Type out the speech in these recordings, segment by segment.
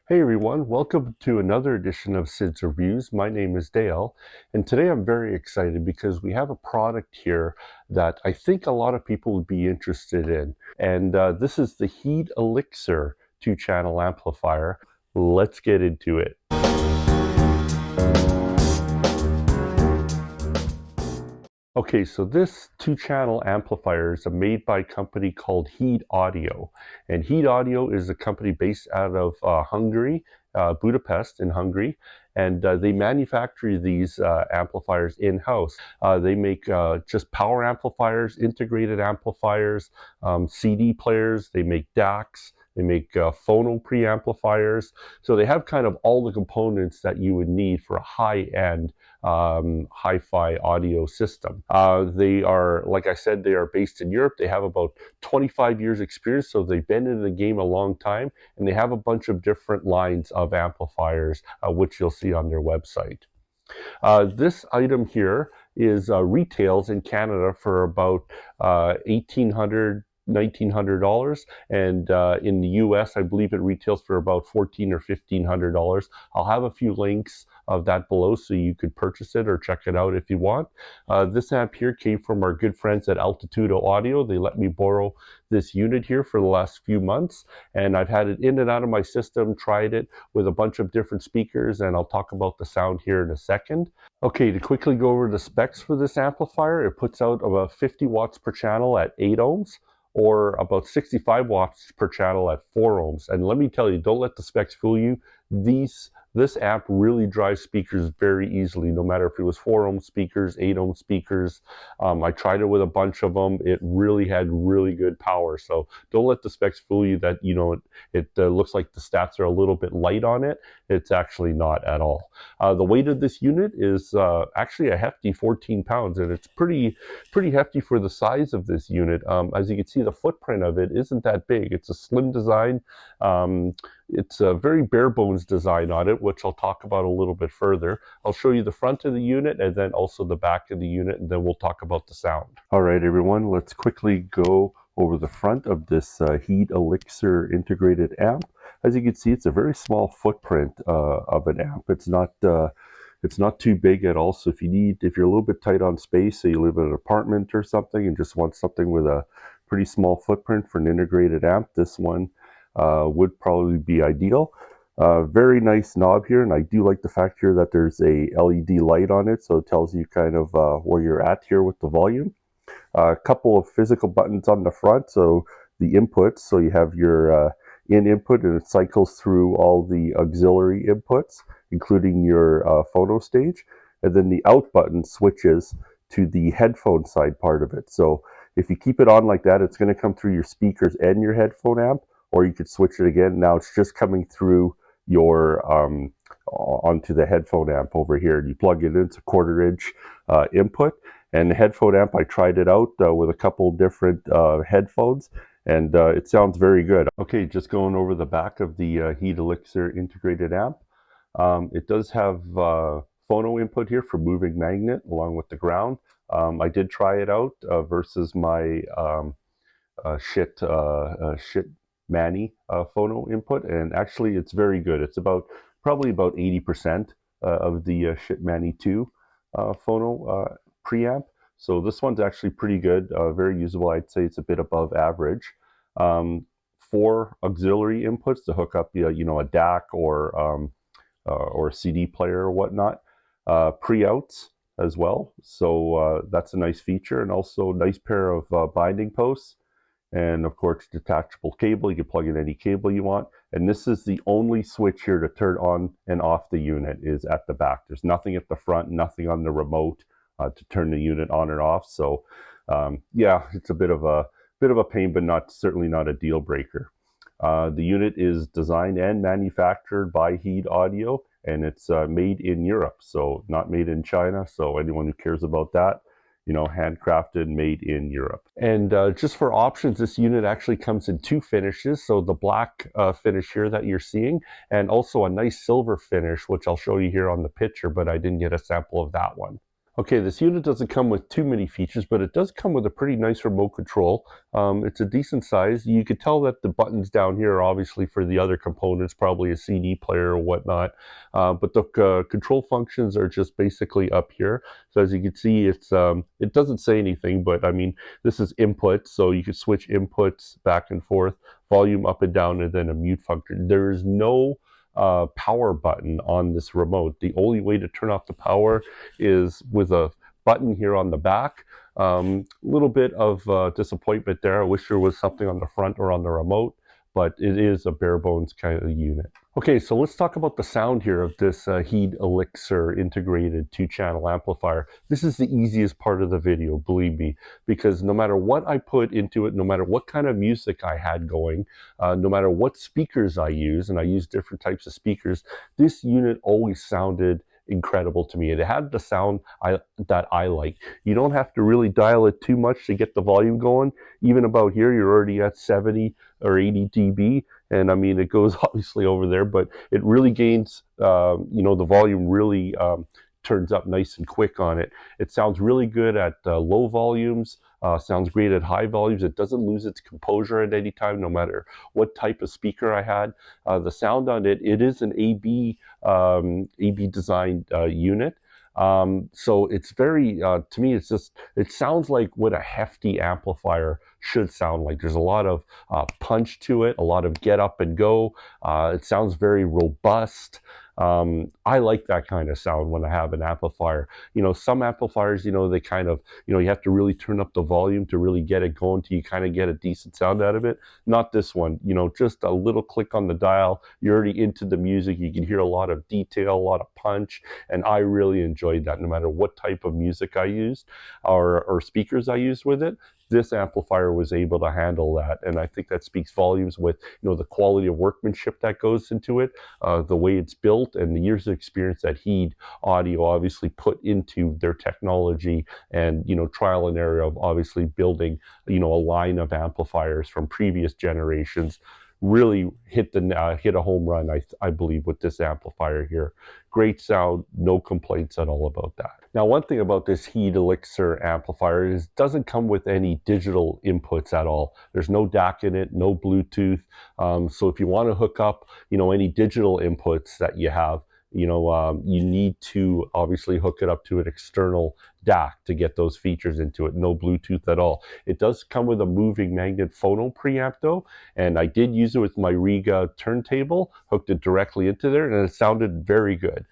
Hey everyone, welcome to another edition of Sid's Reviews. My name is Dale, and today I'm very excited because we have a product here that I think a lot of people would be interested in. And this is the Heat Elixir two-channel amplifier. Let's get into it. Okay, so this two-channel amplifier is made by a company called Heat Audio. And Heat Audio is a company based out of Hungary, Budapest in Hungary. And they manufacture these amplifiers in-house. They make just power amplifiers, integrated amplifiers, CD players, they make DACs, they make phono preamplifiers. So they have kind of all the components that you would need for a high-end hi-fi audio system. They are, like I said, they are based in Europe. They have about 25 years experience, so they've been in the game a long time, and they have a bunch of different lines of amplifiers, which you'll see on their website. This item here is retails in Canada for about $1,800 $1,900, and in the US I believe it retails for about $1,400 or $1,500. I'll have a few links of that below so you could purchase it or check it out if you want. This amp here came from our good friends at Altitudo Audio. They let me borrow this unit here for the last few months, and I've had it in and out of my system, tried it with a bunch of different speakers, and I'll talk about the sound here in a second. Okay, to quickly go over the specs for this amplifier, it puts out about 50 watts per channel at 8 ohms, or about 65 watts per channel at 4 ohms. And let me tell you, don't let the specs fool you. This amp really drives speakers very easily, no matter if it was 4 ohm speakers, 8 ohm speakers. I tried it with a bunch of them. It really had really good power. So don't let the specs fool you that, it looks like the stats are a little bit light on it. It's actually not at all. The weight of this unit is actually a hefty 14 pounds, and it's pretty hefty for the size of this unit. As you can see, the footprint of it isn't that big. It's a slim design. It's a very bare bones design on it, which I'll talk about a little bit further. I'll show you the front of the unit and then also the back of the unit, and then we'll talk about the sound. All right, everyone, let's quickly go over the front of this Heat Elixir integrated amp. As you can see, it's a very small footprint of an amp. It's not too big at all. So if you're a little bit tight on space, say you live in an apartment or something and just want something with a pretty small footprint for an integrated amp, this one would probably be ideal. Very nice knob here, and I do like the fact here that there's a LED light on it, so it tells you kind of where you're at here with the volume. A couple of physical buttons on the front, so the inputs, so you have your in input, and it cycles through all the auxiliary inputs, including your phono stage, and then the out button switches to the headphone side part of it. So if you keep it on like that, it's going to come through your speakers and your headphone amp, or you could switch it again. Now it's just coming through your onto the headphone amp over here. You plug it in, it's a 1/4 inch input. And the headphone amp, I tried it out with a couple different headphones, and it sounds very good. Okay, just going over the back of the Heat Elixir integrated amp. It does have phono input here for moving magnet along with the ground. I did try it out versus my shit Manny phono input, and actually it's very good. It's probably about 80% of the shit Manny 2 phono preamp. So this one's actually pretty good, very usable. I'd say it's a bit above average. 4 auxiliary inputs to hook up, a DAC or a CD player or whatnot. Pre-outs as well, so that's a nice feature, and also a nice pair of binding posts. And of course, detachable cable. You can plug in any cable you want. And this is the only switch here to turn on and off the unit is at the back. There's nothing at the front, nothing on the remote to turn the unit on and off. So yeah, it's a bit of a pain, but certainly not a deal breaker. The unit is designed and manufactured by Heat Audio, and it's made in Europe, so not made in China. So anyone who cares about that, handcrafted, made in Europe. And just for options, this unit actually comes in 2 finishes. So the black finish here that you're seeing, and also a nice silver finish, which I'll show you here on the picture, but I didn't get a sample of that one. Okay, this unit doesn't come with too many features, but it does come with a pretty nice remote control. It's a decent size. You could tell that the buttons down here are obviously for the other components, probably a CD player or whatnot. But the control functions are just basically up here. So as you can see, it doesn't say anything, but I mean, this is input, so you can switch inputs back and forth, volume up and down, and then a mute function. There is no power button on this remote. The only way to turn off the power is with a button here on the back. A little bit of disappointment there. I wish there was something on the front or on the remote, but it is a bare bones kind of unit. Okay, so let's talk about the sound here of this Heed Elixir integrated 2-channel amplifier. This is the easiest part of the video, believe me, because no matter what I put into it, no matter what kind of music I had going, no matter what speakers I use, and I use different types of speakers, this unit always sounded incredible to me. It had the sound that I like. You don't have to really dial it too much to get the volume going. Even about here, you're already at 70 or 80 dB, and I mean it goes obviously over there, but it really gains, the volume really turns up nice and quick on it. It sounds really good at low volumes. Sounds great at high volumes. It doesn't lose its composure at any time, no matter what type of speaker I had. The sound on it, it is an AB designed unit. So it's very, to me, it sounds like what a hefty amplifier should sound like. There's a lot of punch to it, a lot of get up and go. It sounds very robust. I like that kind of sound when I have an amplifier. Some amplifiers, they kind of, you have to really turn up the volume to really get it going till you kind of get a decent sound out of it. Not this one. Just a little click on the dial, you're already into the music. You can hear a lot of detail, a lot of punch, and I really enjoyed that. No matter what type of music I used or speakers I used with it, this amplifier was able to handle that, and I think that speaks volumes with the quality of workmanship that goes into it, the way it's built, and the years of experience that Heed Audio obviously put into their technology, and trial and error of obviously building a line of amplifiers from previous generations. Really hit a home run, I believe, with this amplifier here. Great sound, no complaints at all about that. Now, one thing about this Heed Elixir amplifier is it doesn't come with any digital inputs at all. There's no DAC in it, no Bluetooth. So if you want to hook up, any digital inputs that you have, you need to obviously hook it up to an external DAC to get those features into it. No Bluetooth at all. It does come with a moving magnet phono preamp though, and I did use it with my Riga turntable, hooked it directly into there, and it sounded very good.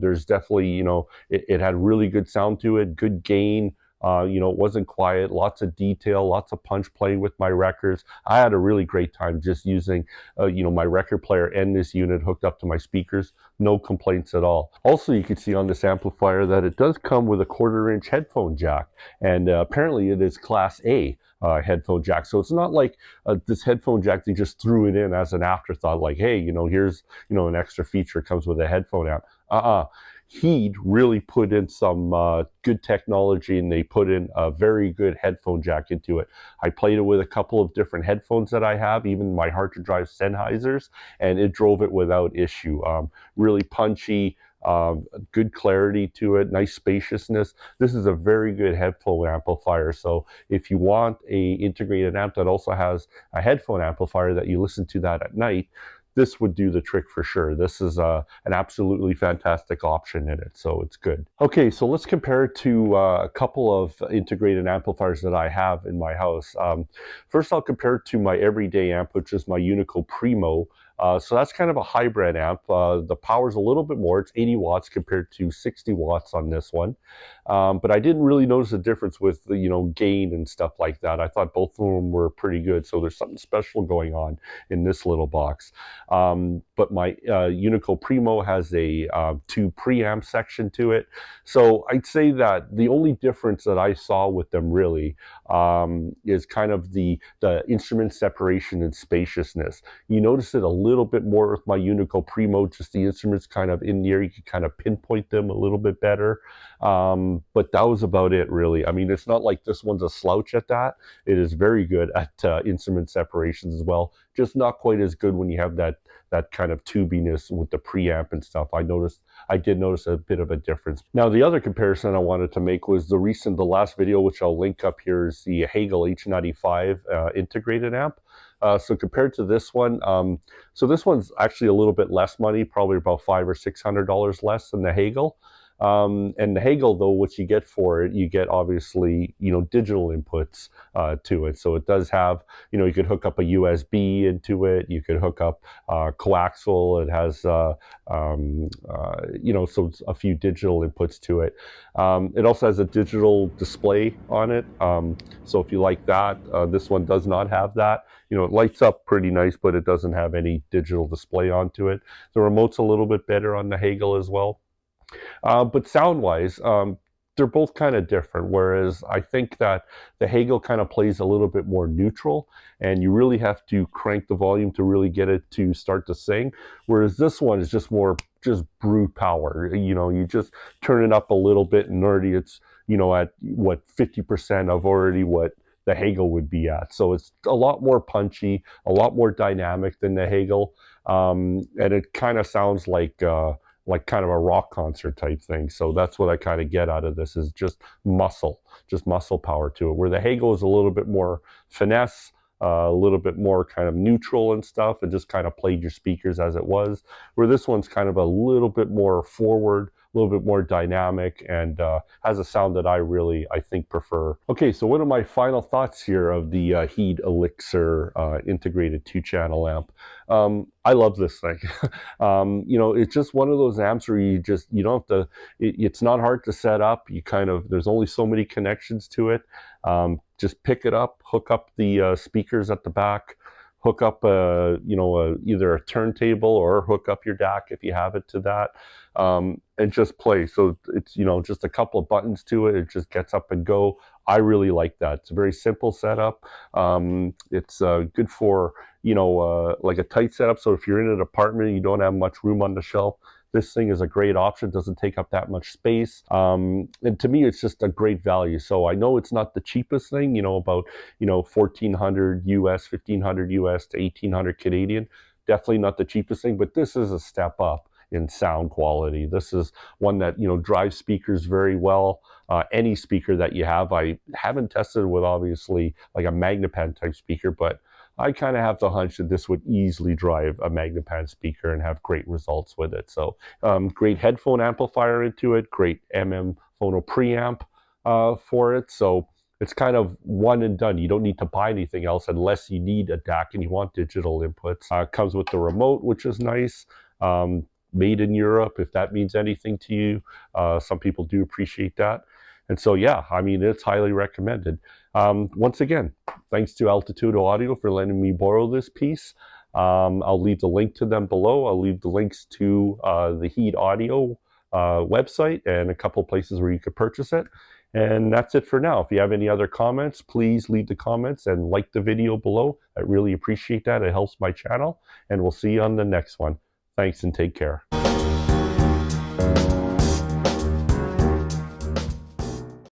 There's definitely, it had really good sound to it, good gain. It wasn't quiet, lots of detail, lots of punch playing with my records. I had a really great time just using, my record player and this unit hooked up to my speakers. No complaints at all. Also, you can see on this amplifier that it does come with a 1/4-inch headphone jack, and apparently it is Class A headphone jack. So it's not like this headphone jack, they just threw it in as an afterthought, like, hey, here's, an extra feature, comes with a headphone amp. Heed really put in some good technology, and they put in a very good headphone jack into it. I played it with a couple of different headphones that I have, even my hard to drive Sennheisers, and it drove it without issue. Really punchy, good clarity to it, nice spaciousness. This is a very good headphone amplifier. So if you want a integrated amp that also has a headphone amplifier that you listen to that at night, this would do the trick for sure. This is an absolutely fantastic option in it, so it's good. Okay, so let's compare it to a couple of integrated amplifiers that I have in my house. First, I'll compare it to my everyday amp, which is my Unico Primo. So that's kind of a hybrid amp. The power's a little bit more. It's 80 watts compared to 60 watts on this one. But I didn't really notice a difference with the, gain and stuff like that. I thought both of them were pretty good. So there's something special going on in this little box. But my Unico Primo has a 2 preamp section to it. So I'd say that the only difference that I saw with them really is kind of the instrument separation and spaciousness. You notice it a little bit more with my Unico Primo, just the instruments kind of in there, you can kind of pinpoint them a little bit better. But that was about it really. I mean, it's not like this one's a slouch at that. It is very good at instrument separations as well, just not quite as good when you have that that kind of tubiness with the preamp and stuff. I did notice a bit of a difference. Now, the other comparison I wanted to make was the last video, which I'll link up here, is the Hagel H95 integrated amp. So compared to this one, so this one's actually a little bit less money, probably about $500 or $600 less than the Hagel. And the Hagel, though, what you get for it, you get obviously, digital inputs to it. So it does have, you could hook up a USB into it. You could hook up coaxial. It has, so it's a few digital inputs to it. It also has a digital display on it. So if you like that, this one does not have that. It lights up pretty nice, but it doesn't have any digital display onto it. The remote's a little bit better on the Hagel as well. But sound-wise, they're both kind of different, whereas I think that the Hagel kind of plays a little bit more neutral, and you really have to crank the volume to really get it to start to sing, whereas this one is just more brute power. You just turn it up a little bit, and already it's, at what, 50% of already what the Hagel would be at. So it's a lot more punchy, a lot more dynamic than the Hagel, and it kind of sounds like kind of a rock concert type thing. So that's what I kind of get out of this, is just muscle power to it. Where the Hagel is a little bit more finesse, a little bit more kind of neutral and stuff, and just kind of played your speakers as it was. Where this one's kind of a little bit more forward, a little bit more dynamic, and has a sound that I think prefer. Okay, so what are my final thoughts here of the Heed Elixir integrated 2-channel amp? I love this thing. It's just one of those amps where you don't have to, it's not hard to set up. There's only so many connections to it. Just pick it up, hook up the speakers at the back, hook up either a turntable, or hook up your DAC if you have it to that, and just play. So it's just a couple of buttons to it. It just gets up and go. I really like that. It's a very simple setup. It's good for like a tight setup. So if you're in an apartment and you don't have much room on the shelf, this thing is a great option. It doesn't take up that much space. And to me, it's just a great value. So I know it's not the cheapest thing, about, $1,400 US, $1,500 US to $1,800 Canadian. Definitely not the cheapest thing, but this is a step up in sound quality. This is one that, drives speakers very well. Any speaker that you have, I haven't tested with obviously like a Magnepan type speaker, but I kind of have the hunch that this would easily drive a Magnepan speaker and have great results with it. So great headphone amplifier into it, great phono preamp for it. So it's kind of one and done. You don't need to buy anything else unless you need a DAC and you want digital inputs. Comes with the remote, which is nice. Made in Europe, if that means anything to you. Some people do appreciate that. And so, yeah, I mean, it's highly recommended. Once again, thanks to Altitude Audio for letting me borrow this piece. I'll leave the link to them below. I'll leave the links to the Heed Audio website and a couple places where you could purchase it. And that's it for now. If you have any other comments, please leave the comments and like the video below. I really appreciate that. It helps my channel. And we'll see you on the next one. Thanks and take care.